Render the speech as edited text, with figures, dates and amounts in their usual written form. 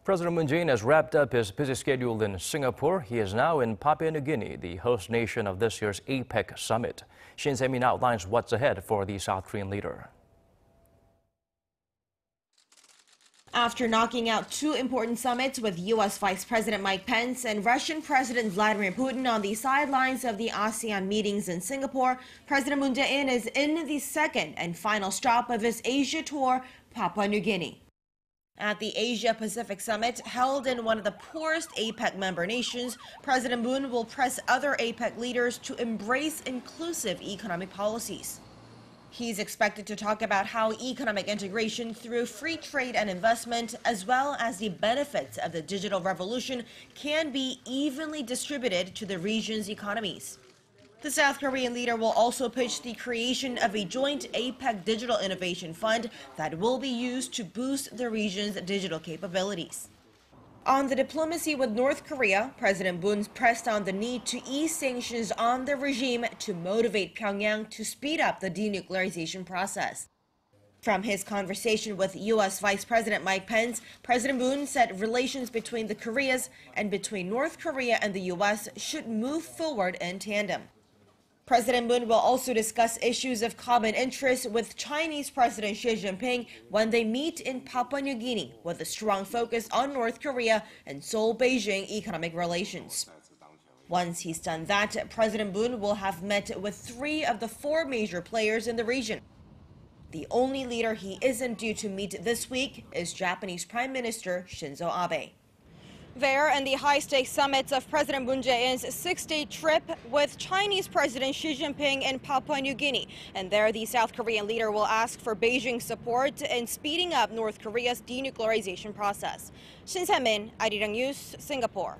President Moon Jae-in has wrapped up his busy schedule in Singapore. He is now in Papua New Guinea, the host nation of this year's APEC Summit. Shin Se-min outlines what's ahead for the South Korean leader. After knocking out two important summits with U.S. Vice President Mike Pence and Russian President Vladimir Putin on the sidelines of the ASEAN meetings in Singapore, President Moon Jae-in is in the second and final stop of his Asia tour, Papua New Guinea. At the Asia-Pacific Summit, held in one of the poorest APEC member nations, President Moon will press other APEC leaders to embrace inclusive economic policies. He's expected to talk about how economic integration through free trade and investment, as well as the benefits of the digital revolution, can be evenly distributed to the region's economies. The South Korean leader will also pitch the creation of a joint APEC Digital Innovation Fund that will be used to boost the region's digital capabilities. On the diplomacy with North Korea, President Moon pressed on the need to ease sanctions on the regime to motivate Pyongyang to speed up the denuclearization process. From his conversation with U.S. Vice President Mike Pence, President Moon said relations between the Koreas and between North Korea and the U.S. should move forward in tandem. President Moon will also discuss issues of common interest with Chinese President Xi Jinping when they meet in Papua New Guinea, with a strong focus on North Korea and Seoul-Beijing economic relations. Once he's done that, President Moon will have met with three of the four major players in the region. The only leader he isn't due to meet this week is Japanese Prime Minister Shinzo Abe. There, in the high-stakes summits of President Moon Jae-in's 6-day trip with Chinese President Xi Jinping in Papua New Guinea. And there, the South Korean leader will ask for Beijing's support in speeding up North Korea's denuclearization process. Shin Se-min, Arirang News, Singapore.